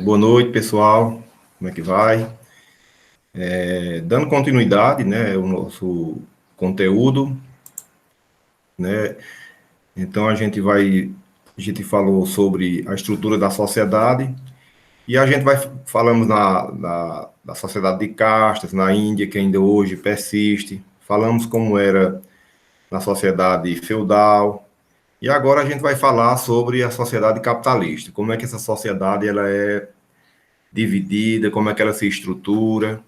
Boa noite, pessoal. Como é que vai? Dando continuidade, né, ao nosso conteúdo, né? Então a gente falou sobre a estrutura da sociedade e a gente falamos da sociedade de castas na Índia, que ainda hoje persiste. Falamos como era na sociedade feudal. E agora a gente vai falar sobre a sociedade capitalista. Como é que essa sociedade ela é dividida, como é que ela se estrutura,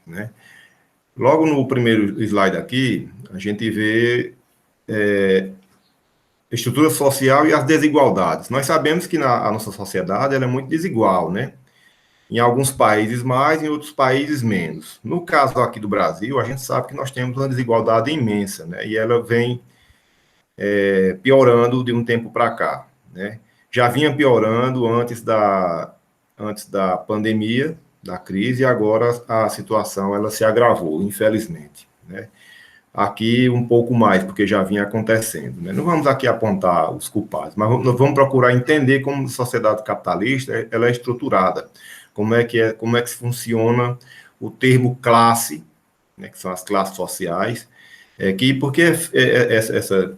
né? Logo no primeiro slide aqui, a gente vê a estrutura social e as desigualdades. Nós sabemos que a nossa sociedade ela é muito desigual, né? Em alguns países mais, em outros países menos. No caso aqui do Brasil, a gente sabe que nós temos uma desigualdade imensa, né? E ela vem piorando de um tempo para cá, né? Já vinha piorando antes da pandemia, da crise, e agora a situação ela se agravou, infelizmente, né? Aqui um pouco mais, porque já vinha acontecendo, né? Não vamos aqui apontar os culpados, mas nós vamos procurar entender como a sociedade capitalista ela é estruturada, como é que funciona o termo classe, né, que são as classes sociais, porque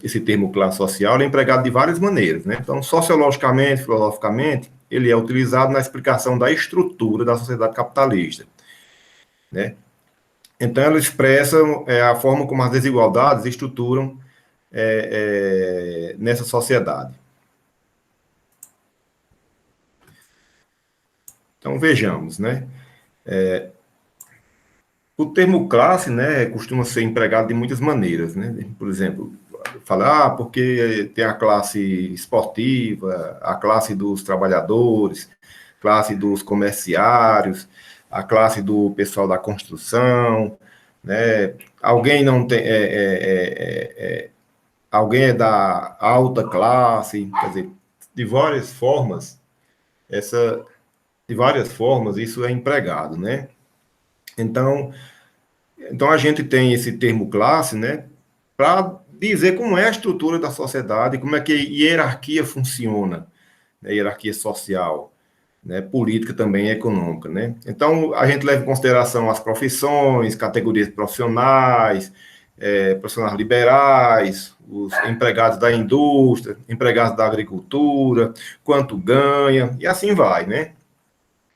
esse termo classe social é empregado de várias maneiras, né? Então, sociologicamente, filosoficamente, ele é utilizado na explicação da estrutura da sociedade capitalista, né? Então, ela expressa a forma como as desigualdades estruturam nessa sociedade. Então, vejamos, né? O termo classe, né, costuma ser empregado de muitas maneiras, né? Por exemplo, falar, porque tem a classe esportiva, a classe dos trabalhadores, classe dos comerciários, a classe do pessoal da construção, né? Alguém não tem, alguém é da alta classe, quer dizer, de várias formas, essa, de várias formas isso é empregado, né? Então, então a gente tem esse termo classe, né, para dizer como é a estrutura da sociedade, como é que a hierarquia funciona, né, hierarquia social, né, política também econômica, né? Então a gente leva em consideração as profissões, categorias profissionais, profissionais liberais, os empregados da indústria, empregados da agricultura, quanto ganha e assim vai, né?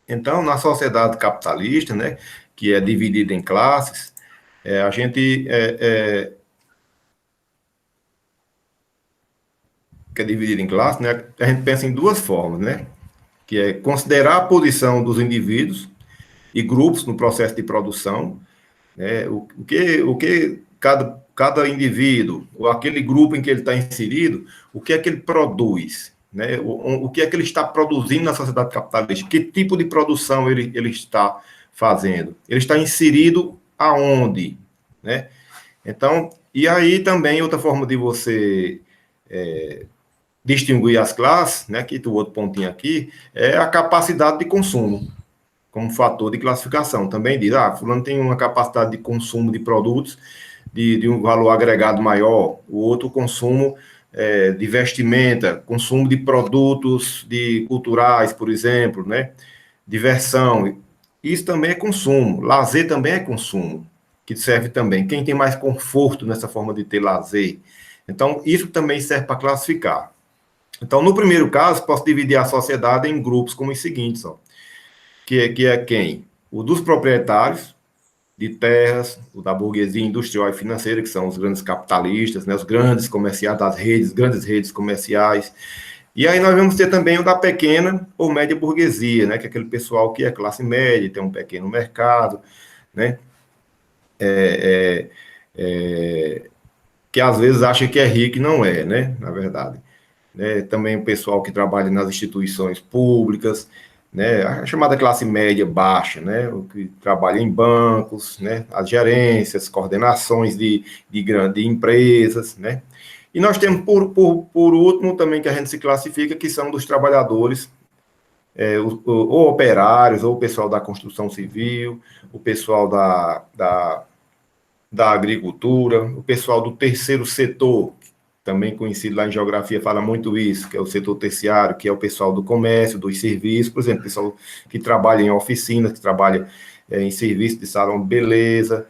Então na sociedade capitalista, né, que é dividida em classes, a gente que é dividida em classes, né, a gente pensa em duas formas, né? Que é considerar a posição dos indivíduos e grupos no processo de produção, né? O que cada indivíduo, ou aquele grupo em que ele está inserido, o que é que ele produz, né? O que é que ele está produzindo na sociedade capitalista? Que tipo de produção ele está fazendo? Ele está inserido aonde, né? Então, e aí também outra forma de você distinguir as classes, né, que o outro pontinho aqui, é a capacidade de consumo, como fator de classificação. Também diz, fulano tem uma capacidade de consumo de produtos de um valor agregado maior, o outro consumo de vestimenta, consumo de produtos culturais, por exemplo, né, diversão. Isso também é consumo. Lazer também é consumo, que serve também. Quem tem mais conforto nessa forma de ter lazer. Então, isso também serve para classificar. Então, no primeiro caso, posso dividir a sociedade em grupos como os seguintes, ó, que é quem? O dos proprietários de terras, o da burguesia industrial e financeira, que são os grandes capitalistas, né, os grandes comerciais das redes, grandes redes comerciais. E aí nós vamos ter também o da pequena ou média burguesia, né, que é aquele pessoal que é classe média, tem um pequeno mercado, né, que às vezes acha que é rico e não é, né, na verdade. Também o pessoal que trabalha nas instituições públicas, né, a chamada classe média baixa, né, o que trabalha em bancos, né, as gerências, coordenações de empresas, né. E nós temos, por último, também que a gente se classifica, que são dos trabalhadores, ou operários, ou o pessoal da construção civil, o pessoal da agricultura, o pessoal do terceiro setor, também conhecido lá em geografia, fala muito isso, que é o setor terciário, que é o pessoal do comércio, dos serviços, por exemplo, pessoal que trabalha em oficinas, que trabalha em serviço de salão de beleza,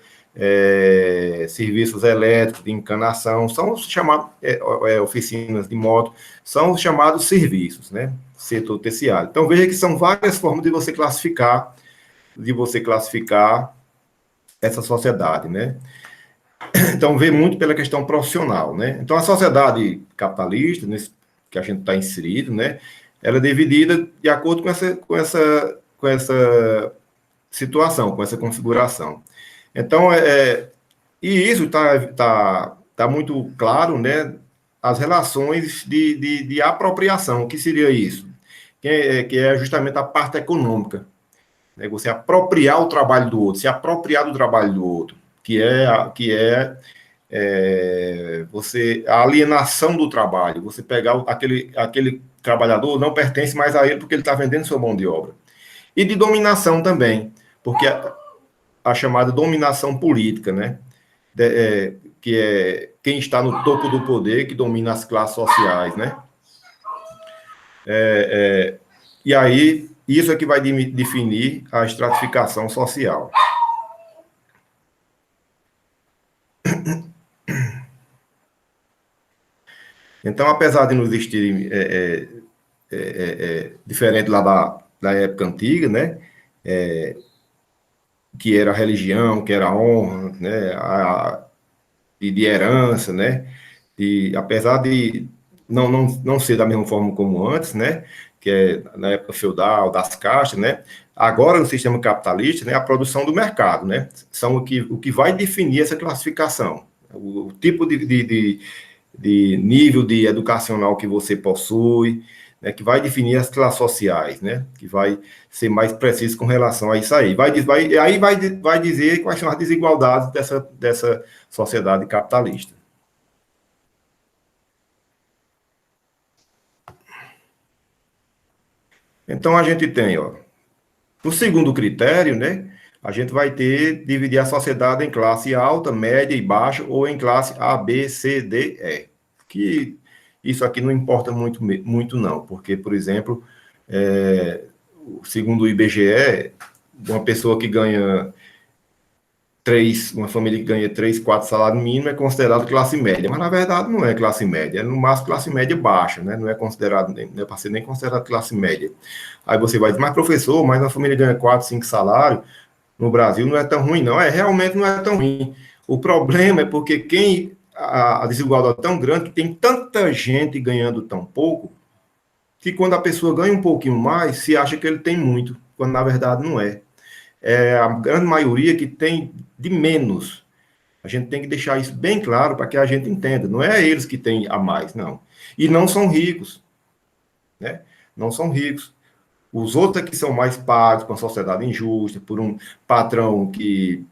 serviços elétricos, de encanação, são os chamados, oficinas de moto, são os chamados serviços, né? Setor terciário. Então, veja que são várias formas de você classificar essa sociedade, né? Então, vê muito pela questão profissional, né? Então, a sociedade capitalista, nesse, que a gente está inserido, né? Ela é dividida de acordo com essa situação, com essa configuração. Então, e isso tá muito claro, né? As relações de apropriação. O que seria isso? Que é justamente a parte econômica, né? Você apropriar o trabalho do outro, se apropriar do trabalho do outro, você a alienação do trabalho, você pegar aquele trabalhador não pertence mais a ele porque ele está vendendo sua mão de obra. E de dominação também, porque a chamada dominação política, né? Que é quem está no topo do poder que domina as classes sociais, né? E aí, isso é que vai definir a estratificação social. Então, apesar de não existir diferente lá da época antiga, né? Que era a religião, que era a honra, né? De herança, né? Apesar de não ser da mesma forma como antes, né? Que é na época feudal, das castas, né? Agora, no sistema capitalista, né, a produção do mercado, né? São o que vai definir essa classificação. O tipo de nível de educacional que você possui, né, que vai definir as classes sociais, né? Que vai ser mais preciso com relação a isso aí. Vai dizer quais são as desigualdades dessa sociedade capitalista. Então, a gente tem, ó, o segundo critério, né? A gente vai dividir a sociedade em classe alta, média e baixa, ou em classe A, B, C, D, E. Que isso aqui não importa muito não, porque, por exemplo, segundo o IBGE, uma pessoa que ganha uma família que ganha 3, 4 salários mínimos é considerado classe média, mas na verdade não é classe média, é no máximo classe média baixa, né? Não é considerado, não é para ser nem considerado classe média. Aí você vai dizer, mas professor, mas uma família ganha 4, 5 salários, no Brasil não é tão ruim, não. Realmente não é tão ruim. O problema é porque a desigualdade é tão grande que tem tanta gente ganhando tão pouco, que quando a pessoa ganha um pouquinho mais, se acha que ele tem muito, quando na verdade não é. É a grande maioria que tem de menos. A gente tem que deixar isso bem claro para que a gente entenda. Não é eles que têm a mais, não. E não são ricos, né? Não são ricos. Os outros é que são mais pagos com a sociedade injusta, por um patrão que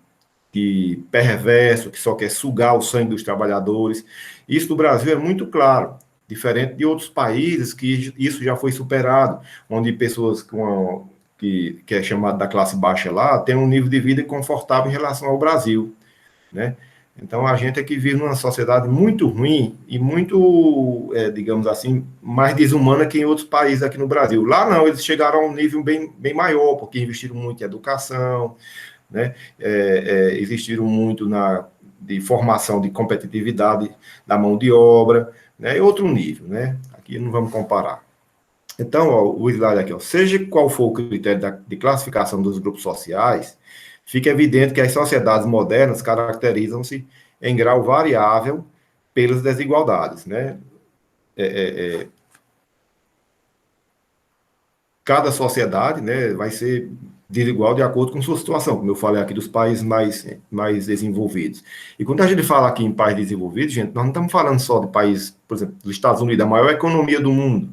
perverso, que só quer sugar o sangue dos trabalhadores. Isso no Brasil é muito claro, diferente de outros países que isso já foi superado, onde pessoas que é chamado da classe baixa lá têm um nível de vida confortável em relação ao Brasil, né? Então, a gente aqui vive numa sociedade muito ruim e muito, digamos assim, mais desumana que em outros países aqui no Brasil. Lá não, eles chegaram a um nível bem maior, porque investiram muito em educação, né? Existiram muito de formação de competitividade da mão de obra, né? É outro nível, né? Aqui não vamos comparar. Então, ó, o slide aqui, ó, seja qual for o critério de classificação dos grupos sociais, fica evidente que as sociedades modernas caracterizam-se em grau variável pelas desigualdades, né? Cada sociedade, né, vai ser desigual de acordo com sua situação, como eu falei aqui dos países mais desenvolvidos. E quando a gente fala aqui em países desenvolvidos, gente, nós não estamos falando só de países, por exemplo, dos Estados Unidos, a maior economia do mundo,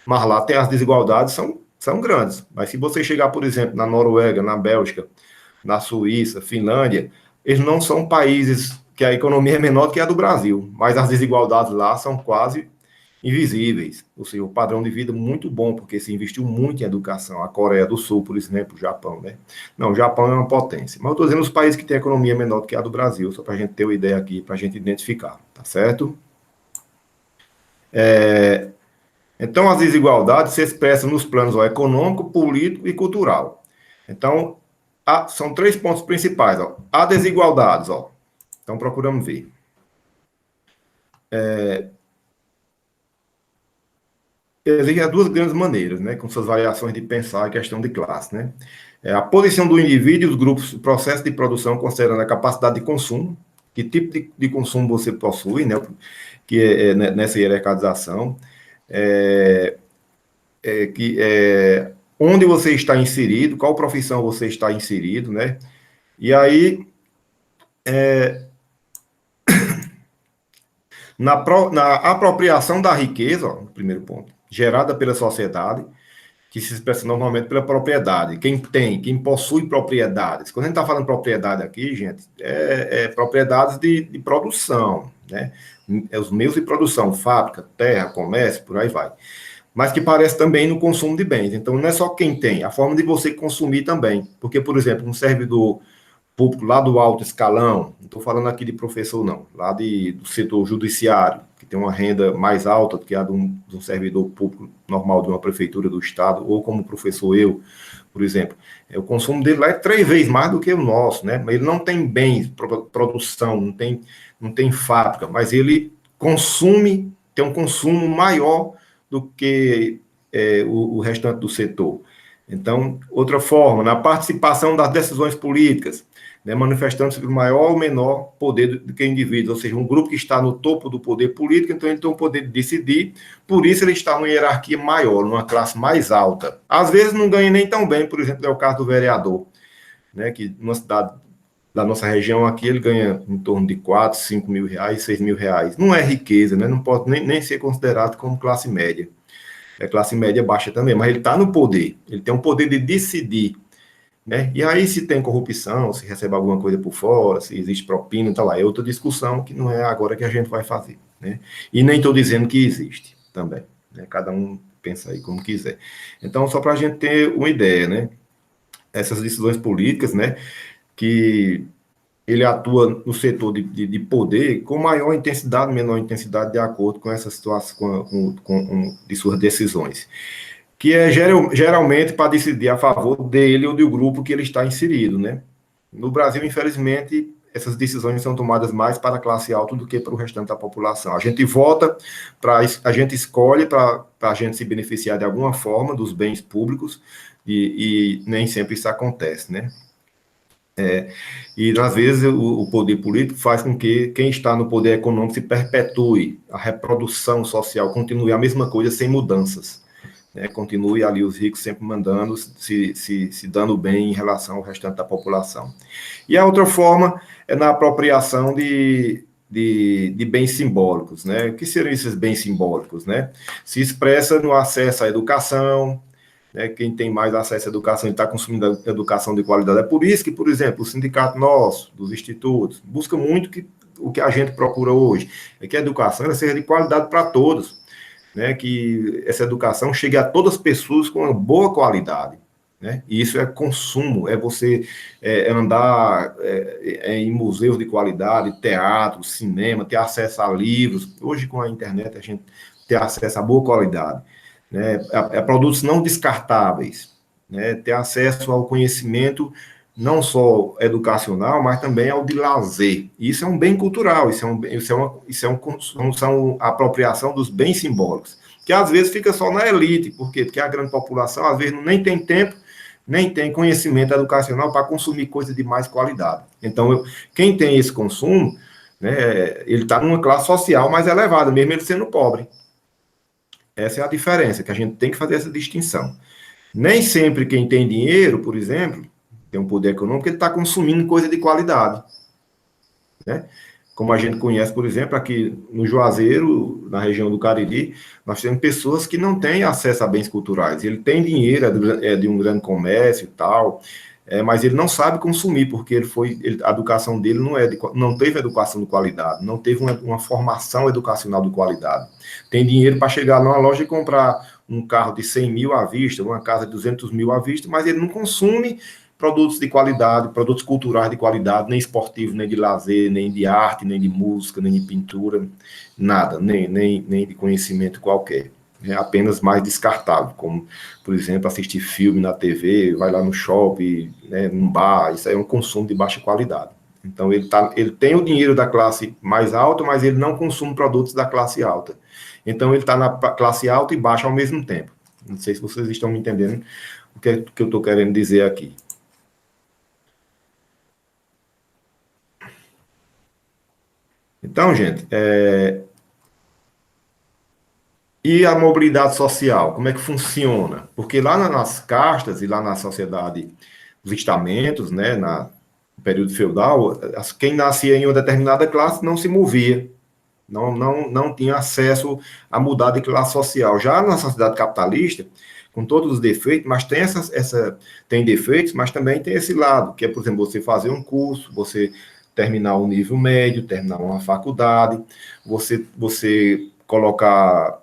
mas lá tem as desigualdades, são grandes. Mas se você chegar, por exemplo, na Noruega, na Bélgica, na Suíça, Finlândia, eles não são países que a economia é menor do que a do Brasil, mas as desigualdades lá são quase invisíveis, ou seja, o padrão de vida muito bom, porque se investiu muito em educação. A Coreia do Sul, por exemplo, o Japão, né? Não, o Japão é uma potência. Mas eu estou dizendo os países que têm economia menor do que a do Brasil, só para a gente ter uma ideia aqui, para a gente identificar, tá certo? Então, as desigualdades se expressam nos planos econômico, político e cultural. Então, são 3 pontos principais. Ó. Há desigualdades. Ó. Então, procuramos ver. Existem as 2 grandes maneiras, né, com suas variações de pensar a questão de classe. Né? A posição do indivíduo e os grupos, o processo de produção, considerando a capacidade de consumo, que tipo de consumo você possui, né, que nessa hierarquização, onde você está inserido, qual profissão você está inserido, né? E aí, na apropriação da riqueza, ó, primeiro ponto, gerada pela sociedade, que se expressa normalmente pela propriedade. Quem possui propriedades. Quando a gente está falando propriedade aqui, gente, propriedades de produção, né? Os meios de produção, fábrica, terra, comércio, por aí vai. Mas que parece também no consumo de bens. Então, não é só quem tem, a forma de você consumir também. Porque, por exemplo, um servidor público lá do alto escalão, não estou falando aqui de professor, não, lá do setor judiciário, que tem uma renda mais alta do que a de um servidor público normal de uma prefeitura do estado, ou como professor eu, por exemplo, o consumo dele lá é 3 vezes mais do que o nosso, né? Ele não tem bens, produção, não tem fábrica, mas ele consome, tem um consumo maior do que o restante do setor. Então, outra forma, na participação das decisões políticas, né, manifestando-se o maior ou menor poder do que indivíduo, ou seja, um grupo que está no topo do poder político, então ele tem o poder de decidir, por isso ele está numa hierarquia maior, numa classe mais alta. Às vezes não ganha nem tão bem, por exemplo, é o caso do vereador, né, que numa cidade da nossa região aqui, ele ganha em torno de 4, 5 mil reais, 6 mil reais. Não é riqueza, né, não pode nem ser considerado como classe média. É classe média baixa também, mas ele está no poder, ele tem o poder de decidir. Né? E aí, se tem corrupção, se recebe alguma coisa por fora, se existe propina, então lá é outra discussão que não é agora que a gente vai fazer. Né? E nem estou dizendo que existe também. Né? Cada um pensa aí como quiser. Então, só para a gente ter uma ideia, né? Essas decisões políticas, né? Que ele atua no setor de poder com maior intensidade, menor intensidade, de acordo com essa situação, de suas decisões, que é geralmente para decidir a favor dele ou do grupo que ele está inserido, né? No Brasil, infelizmente, essas decisões são tomadas mais para a classe alta do que para o restante da população. A gente vota, a gente escolhe para a gente se beneficiar de alguma forma dos bens públicos e nem sempre isso acontece, né? E, às vezes, o poder político faz com que quem está no poder econômico se perpetue, a reprodução social continue a mesma coisa sem mudanças. Né, continue ali os ricos sempre mandando, se dando bem em relação ao restante da população. E a outra forma é na apropriação de bens simbólicos. Né? O que seriam esses bens simbólicos? Né? Se expressa no acesso à educação, né? Quem tem mais acesso à educação está consumindo educação de qualidade. É por isso que, por exemplo, o sindicato nosso, dos institutos, busca muito o que a gente procura hoje, é que a educação seja de qualidade para todos. Né, que essa educação chegue a todas as pessoas com uma boa qualidade. Né? E isso é consumo, é você andar em museus de qualidade, teatro, cinema, ter acesso a livros. Hoje, com a internet, a gente ter acesso a boa qualidade. Né? A produtos não descartáveis. Né? Ter acesso ao conhecimento não só educacional, mas também ao de lazer. E isso é um bem cultural, são a apropriação dos bens simbólicos, que às vezes fica só na elite. Por quê? Porque a grande população, às vezes, nem tem tempo, nem tem conhecimento educacional para consumir coisa de mais qualidade. Então, quem tem esse consumo, né, ele está numa classe social mais elevada, mesmo ele sendo pobre. Essa é a diferença, que a gente tem que fazer essa distinção. Nem sempre quem tem dinheiro, por exemplo, tem um poder econômico, ele está consumindo coisa de qualidade. Né? Como a gente conhece, por exemplo, aqui no Juazeiro, na região do Cariri, nós temos pessoas que não têm acesso a bens culturais. Ele tem dinheiro, é de um grande comércio e tal, mas ele não sabe consumir, porque a educação dele não teve educação de qualidade, não teve uma formação educacional de qualidade. Tem dinheiro para chegar numa loja e comprar um carro de 100 mil à vista, uma casa de 200 mil à vista, mas ele não consome produtos de qualidade, produtos culturais de qualidade, nem esportivos, nem de lazer, nem de arte, nem de música, nem de pintura, nada, nem de conhecimento qualquer. É apenas mais descartável, como, por exemplo, assistir filme na TV, vai lá no shopping, né, num bar, isso aí é um consumo de baixa qualidade. Então, ele tem o dinheiro da classe mais alta, mas ele não consome produtos da classe alta. Então, ele está na classe alta e baixa ao mesmo tempo. Não sei se vocês estão me entendendo o que eu estou querendo dizer aqui. Então, gente, e a mobilidade social, como é que funciona? Porque lá nas castas e lá na sociedade, os estamentos, né, no período feudal, quem nascia em uma determinada classe não se movia, não tinha acesso a mudar de classe social. Já na sociedade capitalista, com todos os defeitos, mas tem defeitos, mas também tem esse lado, que é, por exemplo, você fazer um curso, você terminar o nível médio, terminar uma faculdade, você colocar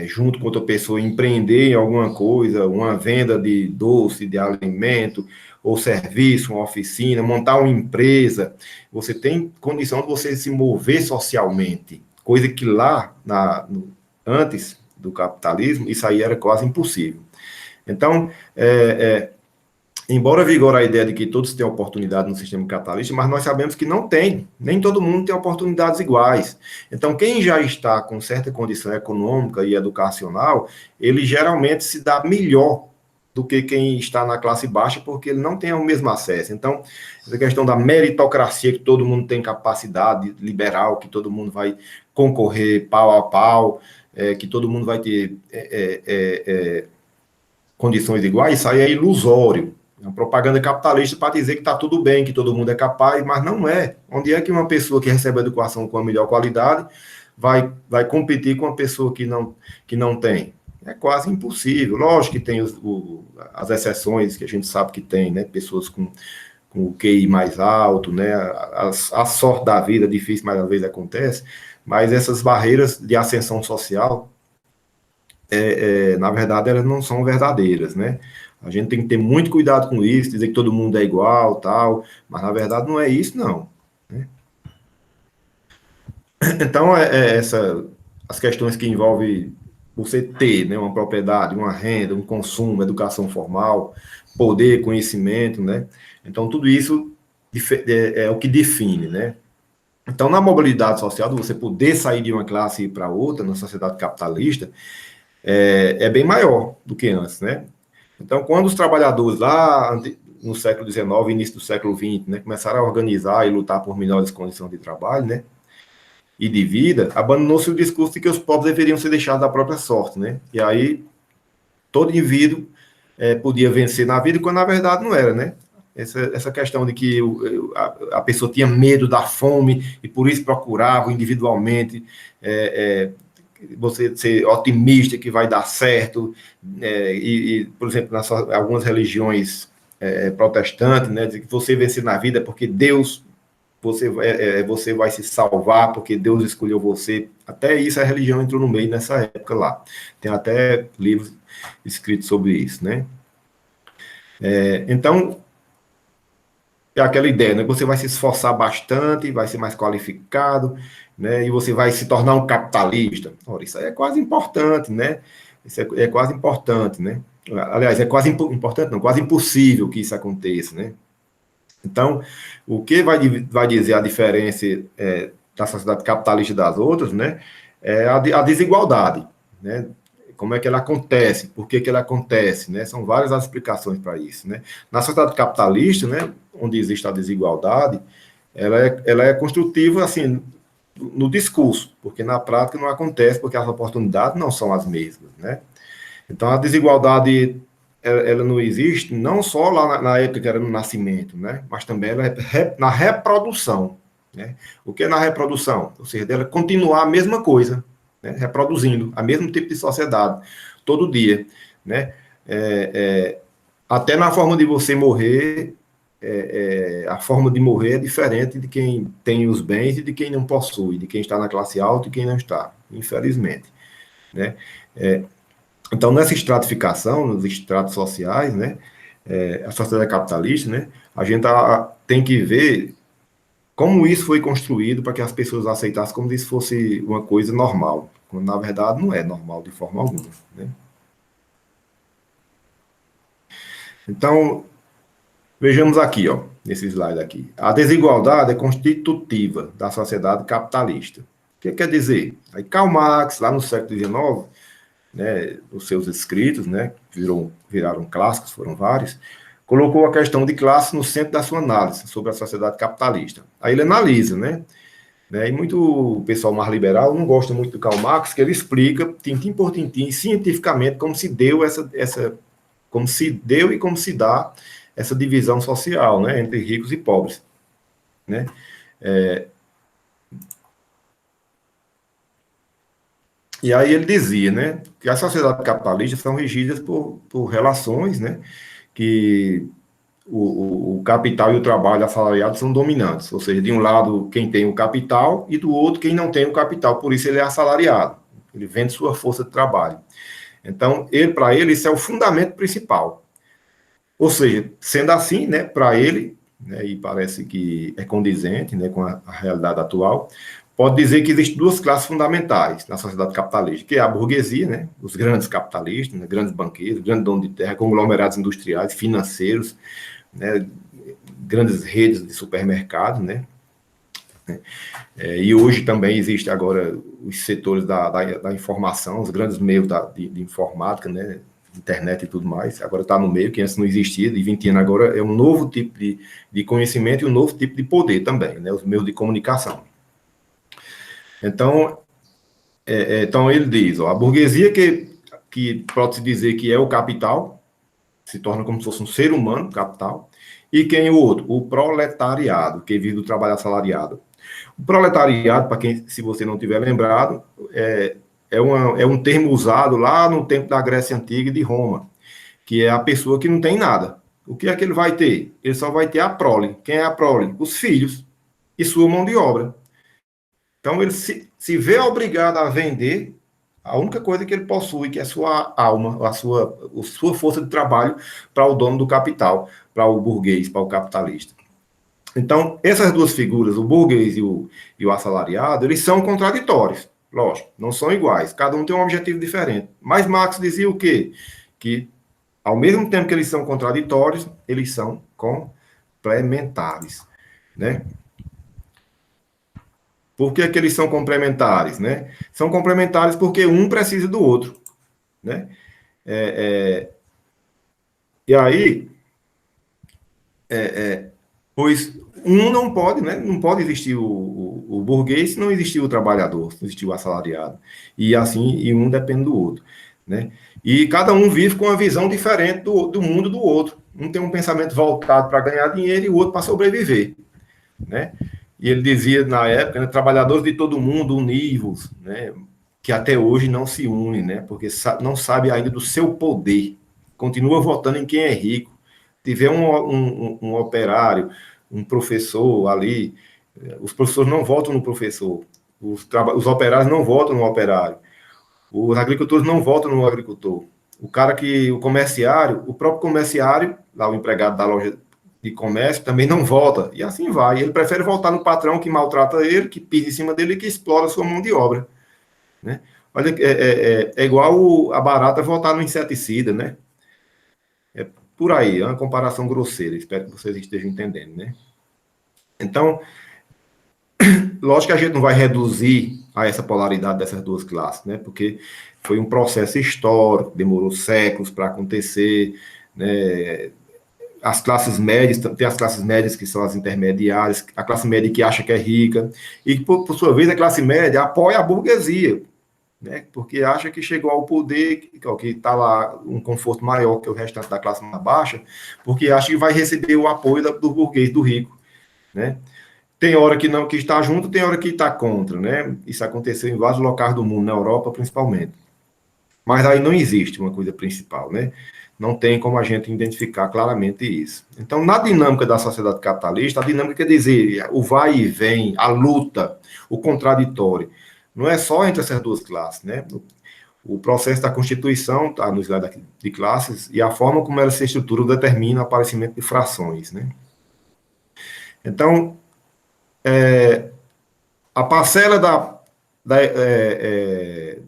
junto com outra pessoa, empreender em alguma coisa, uma venda de doce, de alimento, ou serviço, uma oficina, montar uma empresa, você tem condição de você se mover socialmente, coisa que lá, antes do capitalismo, isso aí era quase impossível. Então, embora vigore a ideia de que todos têm oportunidade no sistema capitalista, mas nós sabemos que não tem, nem todo mundo tem oportunidades iguais. Então, quem já está com certa condição econômica e educacional, ele geralmente se dá melhor do que quem está na classe baixa, porque ele não tem o mesmo acesso. Então, essa questão da meritocracia, que todo mundo tem capacidade liberal, que todo mundo vai concorrer pau a pau, que todo mundo vai ter condições iguais, isso aí é ilusório. É uma propaganda capitalista para dizer que está tudo bem, que todo mundo é capaz, mas não é. Onde é que uma pessoa que recebe a educação com a melhor qualidade vai competir com uma pessoa que não tem? É quase impossível. Lógico que tem as exceções que a gente sabe que tem, né? Pessoas com o QI mais alto, né? A sorte da vida é difícil, mas às vezes acontece. Mas essas barreiras de ascensão social, na verdade, elas não são verdadeiras, né? A gente tem que ter muito cuidado com isso, dizer que todo mundo é igual, tal, mas na verdade não é isso, não. Né? Então, as questões que envolvem você ter, né, uma propriedade, uma renda, um consumo, educação formal, poder, conhecimento, né? Então, tudo isso é o que define, né? Então, na mobilidade social, você poder sair de uma classe e ir para outra, na sociedade capitalista, é bem maior do que antes, né? Então, quando os trabalhadores lá no século XIX, início do século XX, né, começaram a organizar e lutar por melhores condições de trabalho, né, e de vida, abandonou-se o discurso de que os pobres deveriam ser deixados à própria sorte, né? E aí todo indivíduo podia vencer na vida, quando na verdade não era, né? Essa questão de que a pessoa tinha medo da fome e por isso procurava individualmente você ser otimista que vai dar certo, por exemplo, algumas religiões protestantes, né, dizer que você vencer na vida porque Deus, você vai se salvar porque Deus escolheu você. Até isso a religião entrou no meio nessa época lá. Tem até livros escritos sobre isso, né? Então, é aquela ideia, né? Você vai se esforçar bastante, vai ser mais qualificado, né? E você vai se tornar um capitalista. Ora, isso aí é quase importante, né? Isso é quase importante, né? Aliás, é quase importante, não, quase impossível que isso aconteça, né? Então, o que vai dizer a diferença da sociedade capitalista das outras, né? É a desigualdade, né? Como é que ela acontece, por que ela acontece, né? São várias as explicações para isso, né? Na sociedade capitalista, né, onde existe a desigualdade, ela é construtiva, assim, no discurso, porque na prática não acontece, porque as oportunidades não são as mesmas, né? Então, a desigualdade, ela não existe, não só lá na época que era no nascimento, né? Mas também ela é na reprodução, né? O que é na reprodução? Ou seja, dela continuar a mesma coisa, né, reproduzindo a mesmo tipo de sociedade todo dia, né? Até na forma de você morrer, a forma de morrer é diferente de quem tem os bens e de quem não possui, de quem está na classe alta e quem não está, infelizmente, né? Então, nessa estratificação, nos estratos sociais, né, a sociedade capitalista, né, a gente tem que ver como isso foi construído para que as pessoas aceitassem como se isso fosse uma coisa normal, quando na verdade não é normal de forma alguma, né? Então, vejamos aqui, ó, nesse slide aqui. A desigualdade é constitutiva da sociedade capitalista. O que quer dizer? Aí Karl Marx, lá no século XIX, né, os seus escritos, né, viraram clássicos, foram vários, colocou a questão de classe no centro da sua análise sobre a sociedade capitalista. Aí ele analisa, né, e muito pessoal mais liberal não gosta muito do Karl Marx, que ele explica, tintim por tintim, cientificamente, como se deu como se deu e como se dá essa divisão social, né, entre ricos e pobres, né. E aí ele dizia, né, que as sociedades capitalistas são regidas por relações, né, que o capital e o trabalho assalariado são dominantes, ou seja, de um lado quem tem o capital e do outro quem não tem o capital, por isso ele é assalariado, ele vende sua força de trabalho. Então, para ele, isso é o fundamento principal. Ou seja, sendo assim, né, para ele, né, e parece que é condizente, né, com a realidade atual, pode dizer que existem duas classes fundamentais na sociedade capitalista, que é a burguesia, né, os grandes capitalistas, né, grandes banqueiros, grandes donos de terra, conglomerados industriais, financeiros, né, grandes redes de supermercados, né, e hoje também existe agora os setores da informação, os grandes meios de informática, né, internet e tudo mais, agora está no meio, que antes não existia, de 20 anos agora é um novo tipo de conhecimento e um novo tipo de poder também, né, os meios de comunicação. Então, então ele diz, ó, a burguesia que pode-se dizer que é o capital, se torna como se fosse um ser humano, capital, e quem é o outro? O proletariado, que vive do trabalho assalariado. O proletariado, para quem, se você não tiver lembrado, é um termo usado lá no tempo da Grécia Antiga e de Roma, que é a pessoa que não tem nada. O que é que ele vai ter? Ele só vai ter a prole. Quem é a prole? Os filhos e sua mão de obra. Então, ele se vê obrigado a vender a única coisa que ele possui, que é a sua alma, a sua força de trabalho para o dono do capital, para o burguês, para o capitalista. Então, essas duas figuras, o burguês e o assalariado, eles são contraditórios, lógico, não são iguais, cada um tem um objetivo diferente. Mas Marx dizia o quê? Que, ao mesmo tempo que eles são contraditórios, eles são complementares, né? Por que eles são complementares, né? São complementares porque um precisa do outro, né? E aí, pois um não pode, né? Não pode existir o burguês se não existir o trabalhador, se não existir o assalariado. E assim, e um depende do outro, né? E cada um vive com uma visão diferente do mundo do outro. Um tem um pensamento voltado para ganhar dinheiro e o outro para sobreviver, né? E ele dizia na época, né, trabalhadores de todo mundo univos, né, que até hoje não se unem, né, porque não sabe ainda do seu poder, continua votando em quem é rico. Tiver um operário, um professor ali, os professores não votam no professor, os operários não votam no operário, os agricultores não votam no agricultor. O comerciário, o próprio comerciário, lá o empregado da loja de comércio, também não volta. E assim vai. Ele prefere voltar no patrão que maltrata ele, que pisa em cima dele e que explora a sua mão de obra, né? Olha, é igual a barata voltar no inseticida, né? É por aí, é uma comparação grosseira. Espero que vocês estejam entendendo, né? Então, lógico que a gente não vai reduzir a essa polaridade dessas duas classes, né? Porque foi um processo histórico, demorou séculos para acontecer, né? As classes médias, tem as classes médias que são as intermediárias, a classe média que acha que é rica, e por sua vez a classe média apoia a burguesia, né? Porque acha que chegou ao poder, que está lá um conforto maior que o restante da classe mais baixa, porque acha que vai receber o apoio do burguês, do rico, né? Tem hora que não, que está junto, tem hora que está contra, né? Isso aconteceu em vários locais do mundo, na Europa principalmente. Mas aí não existe uma coisa principal, né? Não tem como a gente identificar claramente isso. Então, na dinâmica da sociedade capitalista, a dinâmica quer dizer o vai e vem, a luta, o contraditório. Não é só entre essas duas classes, né? O processo da constituição está no slide de classes e a forma como ela se estrutura determina o aparecimento de frações, né? Então, a parcela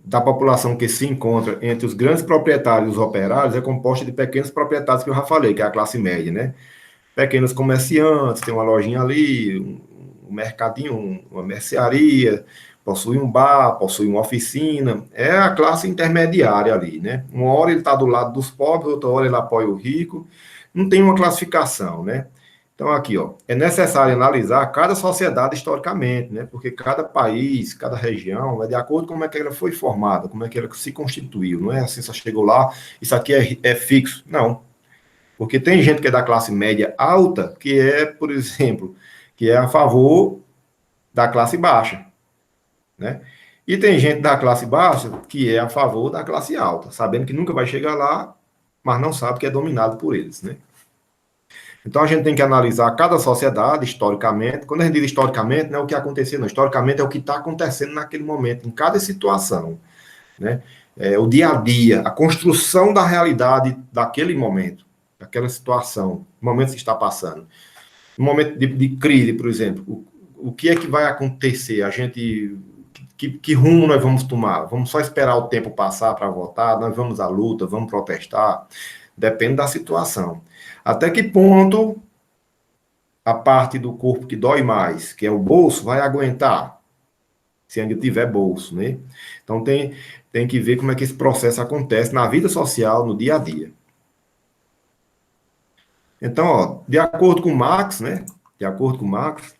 da população que se encontra entre os grandes proprietários e os operários é composta de pequenos proprietários que eu já falei, que é a classe média, né? Pequenos comerciantes, tem uma lojinha ali, um mercadinho, uma mercearia, possui um bar, possui uma oficina, é a classe intermediária ali, né? Uma hora ele está do lado dos pobres, outra hora ele apoia o rico, não tem uma classificação, né? Então, aqui, ó, é necessário analisar cada sociedade historicamente, né? Porque cada país, cada região, é de acordo com como é que ela foi formada, como é que ela se constituiu, não é assim, só chegou lá, isso aqui é fixo. Não, porque tem gente que é da classe média alta, que é, por exemplo, que é a favor da classe baixa, né? E tem gente da classe baixa que é a favor da classe alta, sabendo que nunca vai chegar lá, mas não sabe que é dominado por eles, né? Então a gente tem que analisar cada sociedade historicamente. Quando a gente diz historicamente, não é o que aconteceu, não. Historicamente é o que está acontecendo naquele momento, em cada situação, né? É o dia a dia, a construção da realidade daquele momento, daquela situação, o momento que está passando. No momento de crise, por exemplo, o que é que vai acontecer? A gente, que rumo nós vamos tomar? Vamos só esperar o tempo passar para votar? Nós vamos à luta? Vamos protestar? Depende da situação. Até que ponto a parte do corpo que dói mais, que é o bolso, vai aguentar? Se ainda tiver bolso, né? Então tem que ver como é que esse processo acontece na vida social, no dia a dia. Então, ó, de acordo com Marx, né? De acordo com Marx,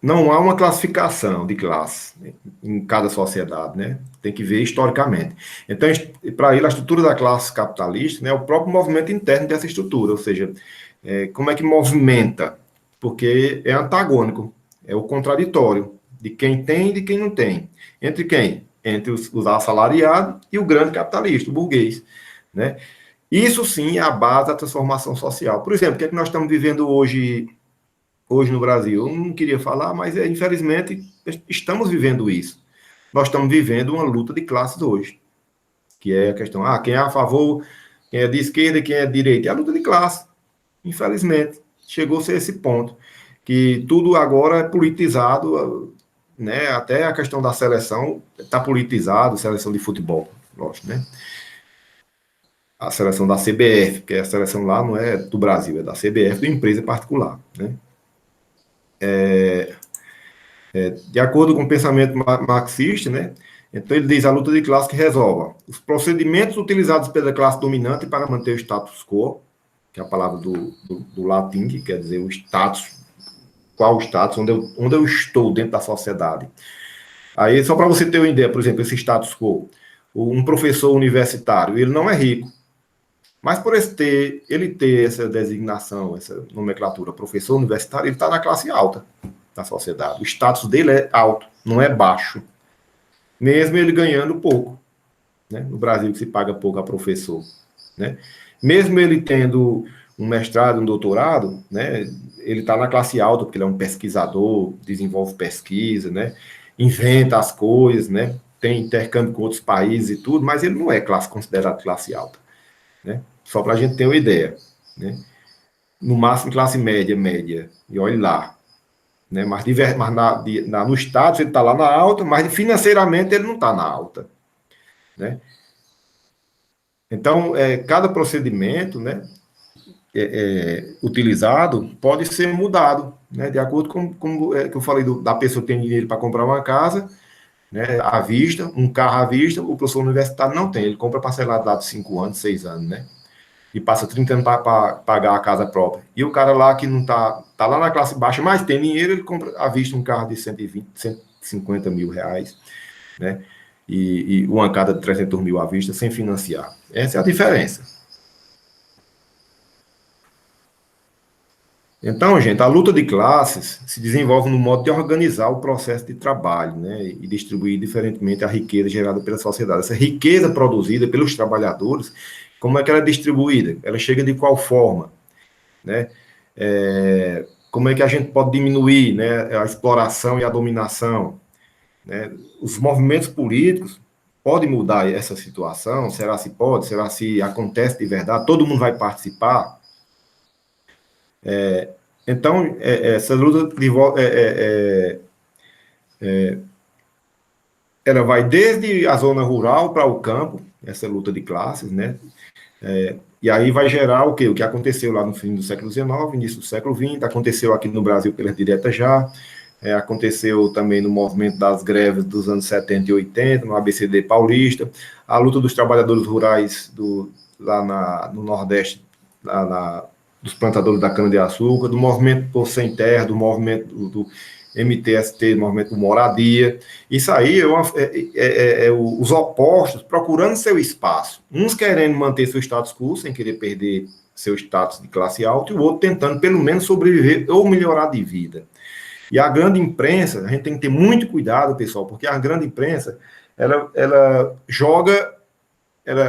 não há uma classificação de classe em cada sociedade, né? Tem que ver historicamente. Então, para ele, a estrutura da classe capitalista, né, é o próprio movimento interno dessa estrutura, ou seja, como é que movimenta? Porque é antagônico, é o contraditório de quem tem e de quem não tem. Entre quem? Entre os assalariados e o grande capitalista, o burguês, né? Isso sim é a base da transformação social. Por exemplo, o que é que nós estamos vivendo hoje no Brasil? Eu não queria falar, mas infelizmente estamos vivendo isso. Nós estamos vivendo uma luta de classes hoje, que é a questão, quem é a favor, quem é de esquerda e quem é de direita. É a luta de classe, infelizmente. Chegou-se a esse ponto, que tudo agora é politizado, né? Até a questão da seleção está politizado, seleção de futebol, lógico, né? A seleção da CBF, que a seleção lá não é do Brasil, é da CBF, de empresa particular, né? De acordo com o pensamento marxista, né? Então ele diz a luta de classe que resolve os procedimentos utilizados pela classe dominante para manter o status quo, que é a palavra do latim, que quer dizer o status, qual o status, onde eu estou dentro da sociedade. Aí, só para você ter uma ideia, por exemplo, esse status quo, um professor universitário, ele não é rico, mas por ele ter essa designação, essa nomenclatura, professor universitário, ele está na classe alta da sociedade. O status dele é alto, não é baixo. Mesmo ele ganhando pouco, né? No Brasil que se paga pouco a professor, né? Mesmo ele tendo um mestrado, um doutorado, né? Ele está na classe alta porque ele é um pesquisador, desenvolve pesquisa, né? Inventa as coisas, né? Tem intercâmbio com outros países e tudo, mas ele não é considerado classe alta, né? Só para a gente ter uma ideia, né? No máximo classe média, e olhe lá, né? Mas no status ele está lá na alta, mas financeiramente ele não está na alta, né? Então, cada procedimento, né, utilizado pode ser mudado, né, de acordo com que eu falei da pessoa que tem dinheiro para comprar uma casa, né, à vista, um carro à vista, o professor universitário não tem, ele compra parcelado lá de 5 anos, 6 anos, né, e passa 30 anos para pagar a casa própria. E o cara lá que não tá lá na classe baixa, mas tem dinheiro, ele compra à vista um carro de 120, 150 mil reais, né, e uma casa de 300 mil à vista, sem financiar. Essa é a diferença. Então, gente, a luta de classes se desenvolve no modo de organizar o processo de trabalho, né, e distribuir diferentemente a riqueza gerada pela sociedade. Essa riqueza produzida pelos trabalhadores, como é que ela é distribuída? Ela chega de qual forma, né? como é que a gente pode diminuir, né, a exploração e a dominação, né? Os movimentos políticos podem mudar essa situação? Será se pode? Será se acontece de verdade? Todo mundo vai participar? Então, essa luta ela vai desde a zona rural para o campo, essa luta de classes, né? E aí vai gerar o quê? O que aconteceu lá no fim do século XIX, início do século XX, aconteceu aqui no Brasil pelas diretas já, aconteceu também no movimento das greves dos anos 70 e 80, no ABCD paulista, a luta dos trabalhadores rurais lá no Nordeste, dos plantadores da cana-de-açúcar, do movimento por sem terra, do movimento do MTST, do movimento do moradia. Isso aí os opostos procurando seu espaço. Uns querendo manter seu status quo, sem querer perder seu status de classe alta, e o outro tentando, pelo menos, sobreviver ou melhorar de vida. E a grande imprensa, a gente tem que ter muito cuidado, pessoal, porque a grande imprensa, ela joga,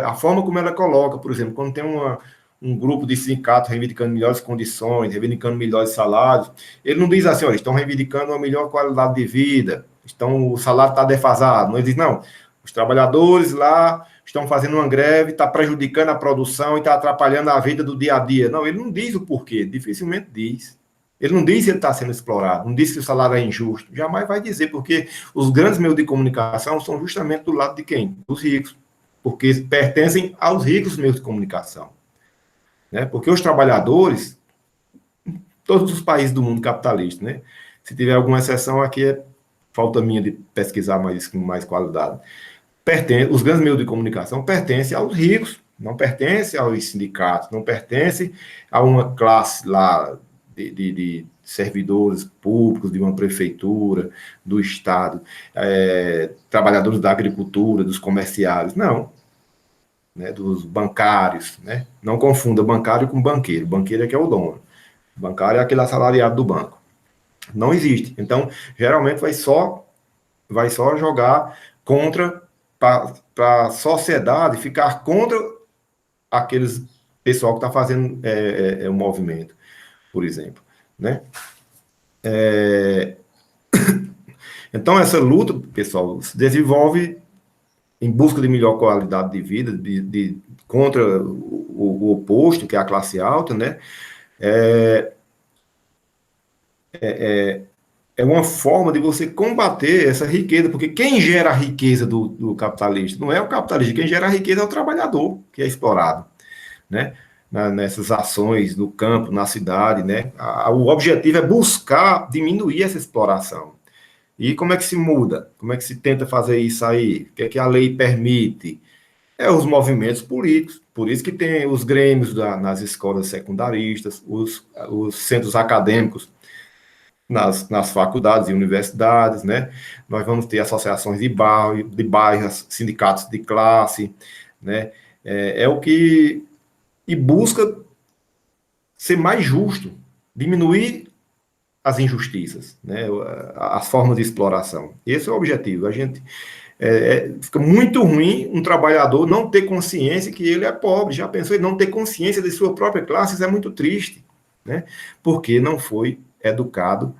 a forma como ela coloca, por exemplo, quando tem um grupo de sindicatos reivindicando melhores condições, reivindicando melhores salários, ele não diz assim, olha, estão reivindicando uma melhor qualidade de vida, o salário está defasado. Não, ele diz, não, os trabalhadores lá estão fazendo uma greve, está prejudicando a produção e está atrapalhando a vida do dia a dia. Não, ele não diz o porquê, dificilmente diz. Ele não diz que ele está sendo explorado, não diz que o salário é injusto, jamais vai dizer, porque os grandes meios de comunicação são justamente do lado de quem? Dos ricos, porque pertencem aos ricos meios de comunicação. Né? Porque os trabalhadores, todos os países do mundo capitalista, né? Se tiver alguma exceção aqui, é falta minha de pesquisar com mais qualidade. Os grandes meios de comunicação pertencem aos ricos, não pertencem aos sindicatos, não pertencem a uma classe lá de servidores públicos, de uma prefeitura, do Estado, trabalhadores da agricultura, dos comerciários, não. Né, dos bancários, né? Não confunda bancário com banqueiro. Banqueiro é que é o dono. Bancário é aquele assalariado do banco. Não existe. Então, geralmente vai só jogar contra, para a sociedade ficar contra aqueles pessoal que está fazendo o movimento, por exemplo, né? Então, essa luta, pessoal, se desenvolve em busca de melhor qualidade de vida, contra o oposto, que é a classe alta, né? É uma forma de você combater essa riqueza, porque quem gera a riqueza do capitalista não é o capitalista, quem gera a riqueza é o trabalhador, que é explorado, né? Nessas ações no campo, na cidade, né? O objetivo é buscar diminuir essa exploração. E como é que se muda? Como é que se tenta fazer isso aí? O que é que a lei permite? Os movimentos políticos. Por isso que tem os grêmios nas escolas secundaristas, os centros acadêmicos nas faculdades e universidades, né? Nós vamos ter associações de bairros, sindicatos de classe, né? O que... E busca ser mais justo, diminuir as injustiças, né? As formas de exploração. Esse é o objetivo. A gente fica muito ruim um trabalhador não ter consciência que ele é pobre. Já pensou em não ter consciência de sua própria classe? Isso é muito triste, né? Porque não foi educado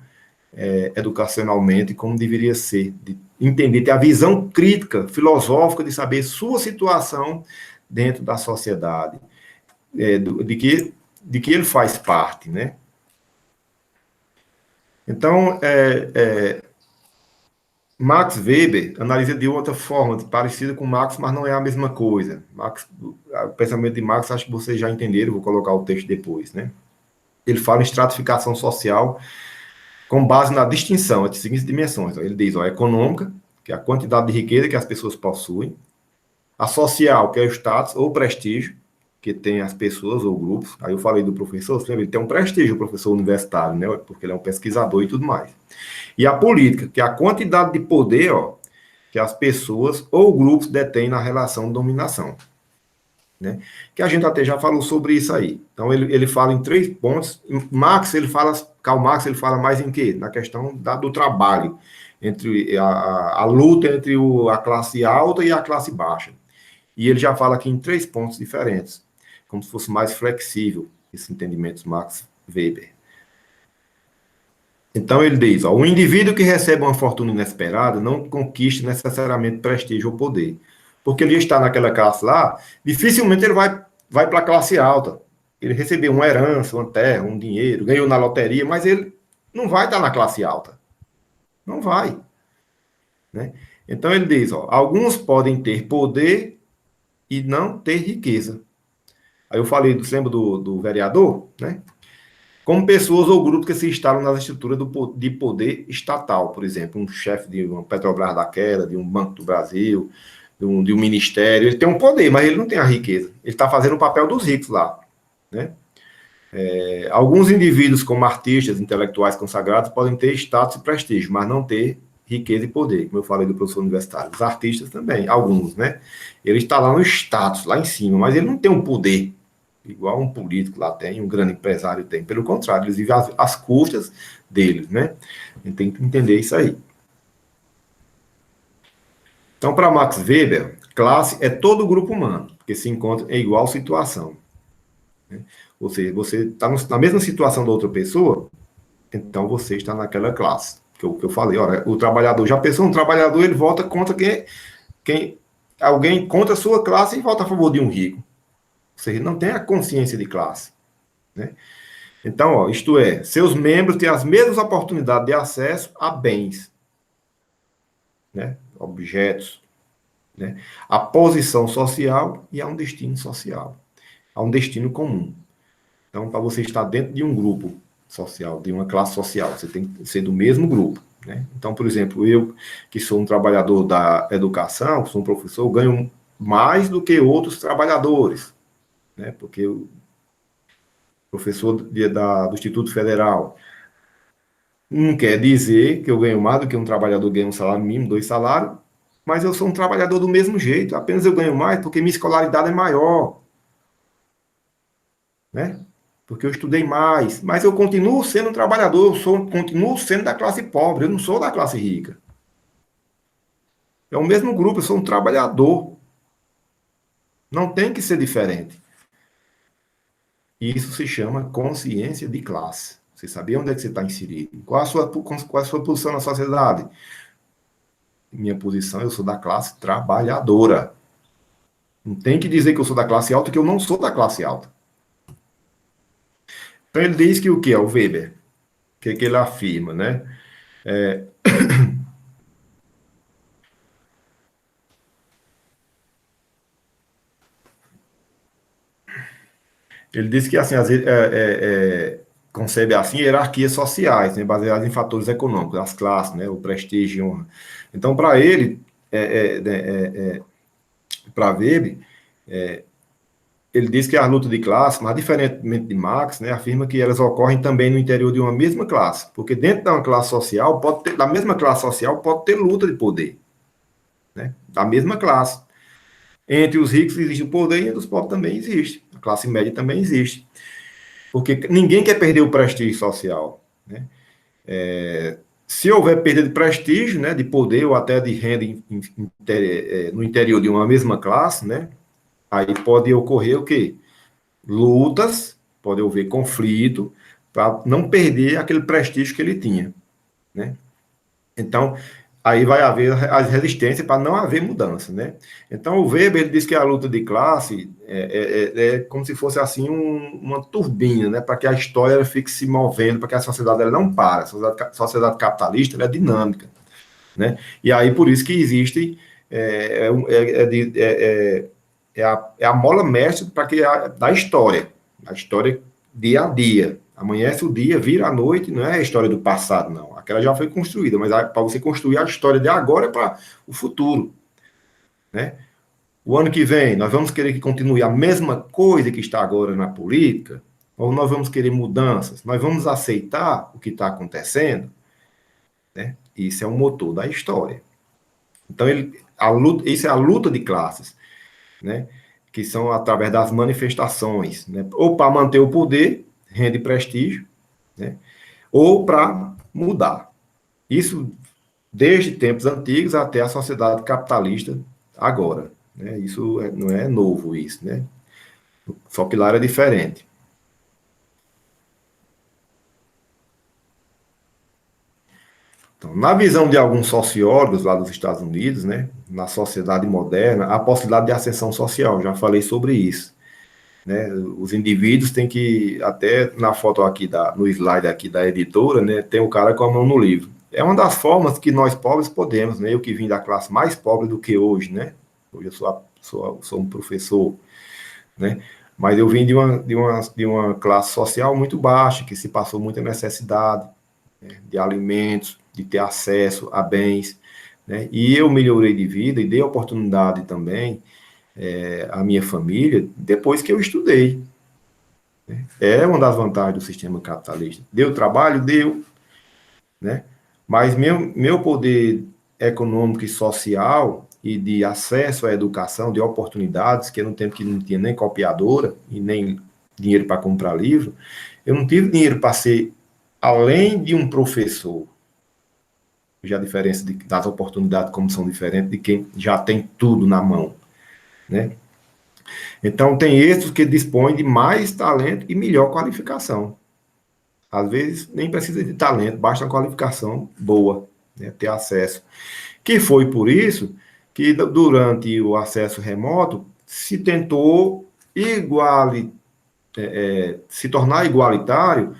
educacionalmente como deveria ser, de entender, ter a visão crítica, filosófica de saber sua situação dentro da sociedade, de que ele faz parte, né? Então, Max Weber analisa de outra forma, parecida com Marx, mas não é a mesma coisa. O pensamento de Marx, acho que vocês já entenderam, vou colocar o texto depois, né? Ele fala em estratificação social com base na distinção entre as seguintes dimensões. Ele diz, econômica, que é a quantidade de riqueza que as pessoas possuem, a social, que é o status ou prestígio que tem as pessoas ou grupos. Aí eu falei do professor, ele tem um prestígio, o professor universitário, né? Porque ele é um pesquisador e tudo mais. E a política, que é a quantidade de poder que as pessoas ou grupos detêm na relação de dominação. Né? Que a gente até já falou sobre isso aí. Então, ele fala em 3 pontos. Karl Marx, ele fala mais em quê? Na questão do trabalho, entre a luta entre a classe alta e a classe baixa. E ele já fala aqui em 3 pontos diferentes, como se fosse mais flexível esse entendimento de Max Weber. Então ele diz, ó, o indivíduo que recebe uma fortuna inesperada não conquista necessariamente prestígio ou poder. Porque ele está naquela classe lá, dificilmente ele vai para a classe alta. Ele recebeu uma herança, uma terra, um dinheiro, ganhou na loteria, mas ele não vai estar na classe alta. Não vai. Né? Então ele diz, ó, alguns podem ter poder e não ter riqueza. Aí eu falei, lembra do vereador, né? Como pessoas ou grupos que se instalam nas estruturas de poder estatal, por exemplo, um chefe de uma Petrobras daquela, de um Banco do Brasil, de um ministério, ele tem um poder, mas ele não tem a riqueza. Ele está fazendo o papel dos ricos lá, né? Alguns indivíduos, como artistas, intelectuais consagrados, podem ter status e prestígio, mas não ter riqueza e poder, como eu falei do professor universitário. Os artistas também, alguns, né? Ele está lá no status, lá em cima, mas ele não tem um poder, igual um político lá tem, um grande empresário tem. Pelo contrário, eles vivem às custas deles, né? A gente tem que entender isso aí. Então, para Max Weber, classe é todo o grupo humano, que se encontra em igual situação. Né? Ou seja, você está na mesma situação da outra pessoa, então você está naquela classe. Que eu falei, olha, o trabalhador, já pensou, um trabalhador, ele vota contra alguém contra a sua classe e vota a favor de um rico. Ou seja, não tem a consciência de classe. Né? Então, ó, isto é, seus membros têm as mesmas oportunidades de acesso a bens, né? Objetos, né? A posição social e a um destino social, a um destino comum. Então, para você estar dentro de um grupo social, de uma classe social, você tem que ser do mesmo grupo. Né? Então, por exemplo, eu, que sou um trabalhador da educação, sou um professor, ganho mais do que outros trabalhadores, né? Porque o professor do Instituto Federal não quer dizer que eu ganho mais do que um trabalhador ganha um salário mínimo, 2 salários, mas eu sou um trabalhador do mesmo jeito, apenas eu ganho mais porque minha escolaridade é maior, né? Porque eu estudei mais, mas eu continuo sendo um trabalhador, continuo sendo da classe pobre, eu não sou da classe rica. É o mesmo grupo, eu sou um trabalhador. Não tem que ser diferente. Isso se chama consciência de classe. Você saber onde é que você está inserido. Qual a sua posição na sociedade? Minha posição, eu sou da classe trabalhadora. Não tem que dizer que eu sou da classe alta, que eu não sou da classe alta. Então ele diz que o que é o Weber? O que ele afirma, né? Ele diz que assim, às vezes, concebe assim hierarquias sociais, né, baseadas em fatores econômicos, as classes, né, o prestígio e honra. Então, para ele, para Weber, ele diz que a luta de classe, mas diferentemente de Marx, né, afirma que elas ocorrem também no interior de uma mesma classe, porque dentro de uma classe social, da mesma classe social, pode ter luta de poder, né, da mesma classe. Entre os ricos existe o poder e entre os pobres também existe. A classe média também existe. Porque ninguém quer perder o prestígio social. Né? Se houver perda de prestígio, né, de poder ou até de renda no interior de uma mesma classe, né, aí pode ocorrer o quê? Lutas, pode haver conflito, para não perder aquele prestígio que ele tinha. Né? Então, aí vai haver as resistências para não haver mudança, né? Então, o Weber, ele diz que a luta de classe é como se fosse, assim, uma turbina, né? Para que a história fique se movendo, para que a sociedade ela não para. A sociedade capitalista, ela é dinâmica, né? E aí, por isso que existe é a mola mestre para que da história, a história dia a dia. Amanhece o dia, vira a noite, não é a história do passado, não. Aquela já foi construída, mas para você construir a história de agora é para o futuro, né? O ano que vem, nós vamos querer que continue a mesma coisa que está agora na política, ou nós vamos querer mudanças? Nós vamos aceitar o que está acontecendo, né? Isso é um motor da história. Então, isso é a luta de classes, né? Que são através das manifestações, né? Ou para manter o poder, renda e prestígio, né? Ou para mudar. Isso desde tempos antigos até a sociedade capitalista agora. Né? Isso não é novo, isso, né? Só que lá era diferente. Então, na visão de alguns sociólogos lá dos Estados Unidos, né, na sociedade moderna, há a possibilidade de ascensão social, já falei sobre isso. Né? Os indivíduos têm que, até na foto aqui, no slide aqui da editora, né, tem o cara com a mão no livro. É uma das formas que nós pobres podemos, né? Eu que vim da classe mais pobre do que hoje, né? Hoje eu sou um professor, né? Mas eu vim de uma classe social muito baixa, que se passou muita necessidade, né, de alimentos, de ter acesso a bens, né? E eu melhorei de vida e dei oportunidade também à minha família depois que eu estudei. É uma das vantagens do sistema capitalista. Deu trabalho? Deu, né? Mas meu poder econômico e social e de acesso à educação, de oportunidades, que eu no tempo que não tinha nem copiadora e nem dinheiro para comprar livro, eu não tive dinheiro para ser, além de um professor, já a diferença das oportunidades como são diferentes de quem já tem tudo na mão, né? Então, tem esses que dispõem de mais talento e melhor qualificação. Às vezes, nem precisa de talento, basta uma qualificação boa, né, ter acesso. Que foi por isso que, durante o acesso remoto, se tentou se tornar igualitário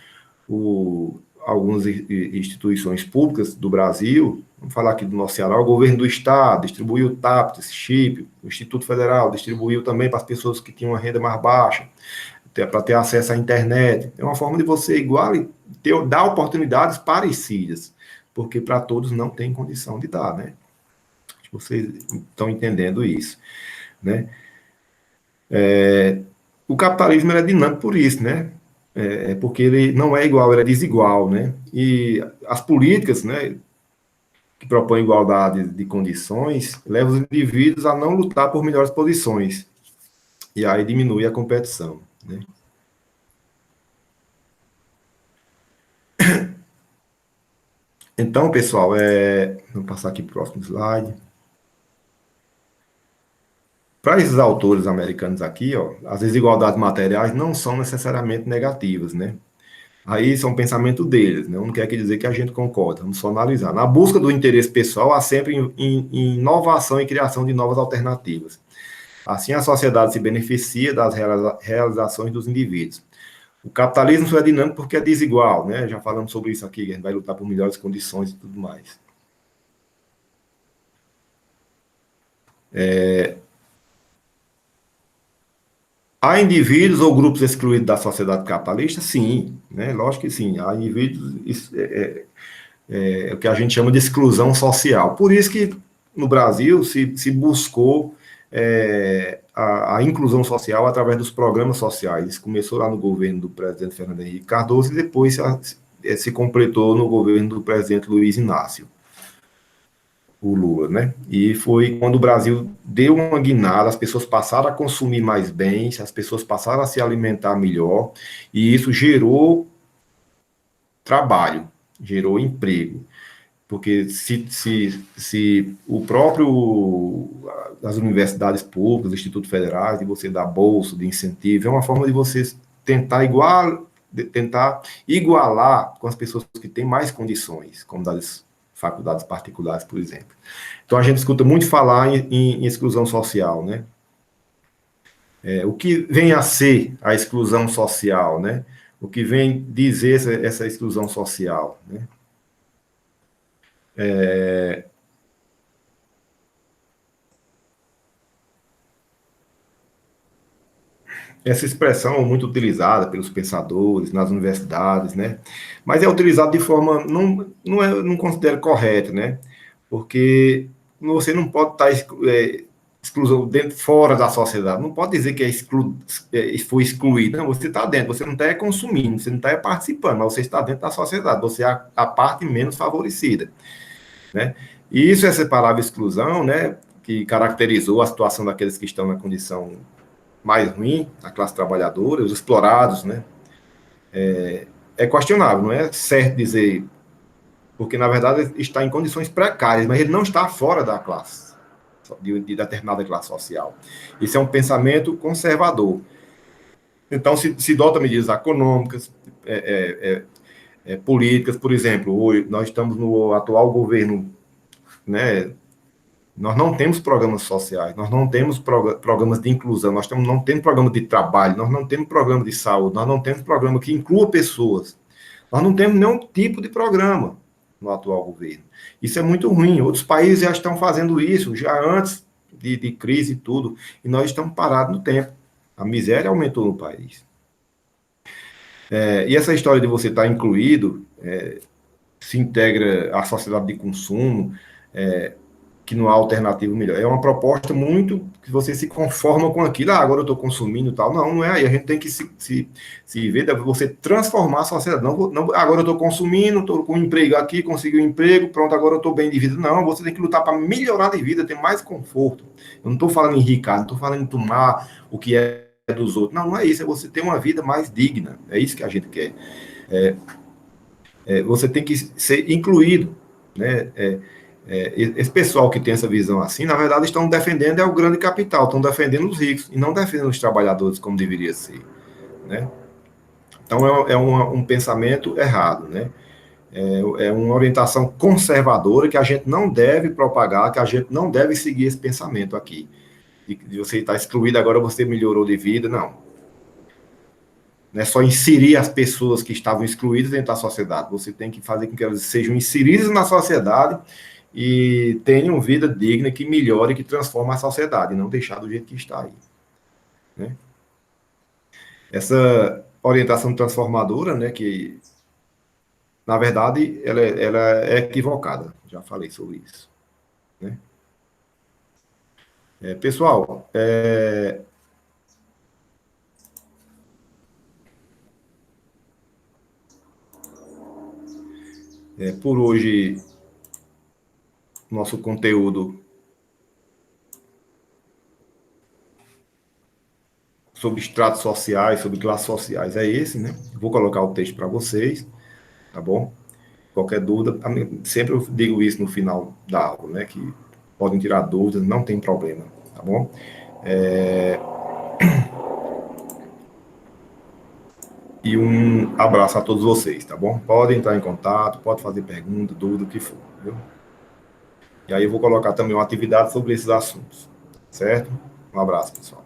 algumas instituições públicas do Brasil, vamos falar aqui do nosso Ceará, o governo do estado distribuiu o TAP, chip, o Instituto Federal distribuiu também para as pessoas que tinham uma renda mais baixa, para ter acesso à internet. É uma forma de você dar oportunidades parecidas, porque para todos não tem condição de dar, né? Vocês estão entendendo isso, né? O capitalismo é dinâmico por isso, né? Porque ele não é igual, ele é desigual, né? E as políticas, né, que propõem igualdade de condições, levam os indivíduos a não lutar por melhores posições. E aí diminui a competição, né? Então, pessoal, vou passar aqui para o próximo slide. Para esses autores americanos aqui, ó, as desigualdades materiais não são necessariamente negativas, né? Aí são pensamento deles, né? Não quer dizer que a gente concorda, vamos só analisar. Na busca do interesse pessoal, há sempre inovação e criação de novas alternativas. Assim, a sociedade se beneficia das realizações dos indivíduos. O capitalismo só é dinâmico porque é desigual, né? Já falamos sobre isso aqui, a gente vai lutar por melhores condições e tudo mais. Há indivíduos ou grupos excluídos da sociedade capitalista? Sim, né? Lógico que sim. Há indivíduos, o que a gente chama de exclusão social. Por isso que no Brasil se buscou a inclusão social através dos programas sociais. Isso começou lá no governo do presidente Fernando Henrique Cardoso e depois se completou no governo do presidente Luiz Inácio, o Lula, né? E foi quando o Brasil deu uma guinada, as pessoas passaram a consumir mais bens, as pessoas passaram a se alimentar melhor, e isso gerou trabalho, gerou emprego. Porque se o próprio, as universidades públicas, os institutos federais, de você dar bolsa, de incentivo, é uma forma de você tentar igualar com as pessoas que têm mais condições, como das faculdades particulares, por exemplo. Então, a gente escuta muito falar em exclusão social, né? O que vem a ser a exclusão social, né? O que vem dizer essa exclusão social, né? Essa expressão é muito utilizada pelos pensadores nas universidades, né? Mas é utilizado de forma não considero correta, né? Porque você não pode estar exclusão fora da sociedade. Não pode dizer que foi excluído. Não, você está dentro. Você não está consumindo, você não está participando, mas você está dentro da sociedade. Você é a parte menos favorecida, né? E isso, essa palavra exclusão, né? Que caracterizou a situação daqueles que estão na condição mais ruim, a classe trabalhadora, os explorados, né? É questionável, não é certo dizer, porque na verdade está em condições precárias, mas ele não está fora da classe, de determinada classe social. Isso é um pensamento conservador. Então, se dota medidas econômicas, políticas, por exemplo, hoje nós estamos no atual governo, né? Nós não temos programas sociais, nós não temos programas de inclusão, nós não temos programa de trabalho, nós não temos programa de saúde, nós não temos programa que inclua pessoas. Nós não temos nenhum tipo de programa no atual governo. Isso é muito ruim. Outros países já estão fazendo isso, já antes de crise e tudo, e nós estamos parados no tempo. A miséria aumentou no país. E essa história de você estar incluído, se integra à sociedade de consumo, que não há alternativa melhor. É uma proposta muito que você se conforma com aquilo. Agora eu estou consumindo e tal. Não, não é aí. A gente tem que se ver, você transformar a sociedade. Não, agora eu estou consumindo, estou com um emprego aqui, consegui um emprego, pronto, agora eu estou bem de vida. Não, você tem que lutar para melhorar de vida, ter mais conforto. Eu não estou falando em enricar, não estou falando em tomar o que é dos outros. Não, não é isso. É você ter uma vida mais digna. É isso que a gente quer. Você tem que ser incluído, né? Esse pessoal que tem essa visão assim, na verdade, estão defendendo o grande capital, estão defendendo os ricos e não defendendo os trabalhadores como deveria ser, né? Então um pensamento errado, né? É uma orientação conservadora que a gente não deve propagar, que a gente não deve seguir esse pensamento aqui. De você estar excluído, agora você melhorou de vida, não. Não é só inserir as pessoas que estavam excluídas dentro da sociedade. Você tem que fazer com que elas sejam inseridas na sociedade e tenham vida digna, que melhore, que transforme a sociedade, e não deixar do jeito que está aí. Né? Essa orientação transformadora, né, que, na verdade, ela é equivocada. Já falei sobre isso. Né? Pessoal, por hoje, nosso conteúdo sobre estratos sociais, sobre classes sociais é esse, né? Vou colocar o texto para vocês, tá bom? Qualquer dúvida, sempre eu digo isso no final da aula, né? Que podem tirar dúvidas, não tem problema, tá bom? E um abraço a todos vocês, tá bom? Podem entrar em contato, pode fazer pergunta, dúvida, o que for, viu? E aí eu vou colocar também uma atividade sobre esses assuntos, certo? Um abraço, pessoal.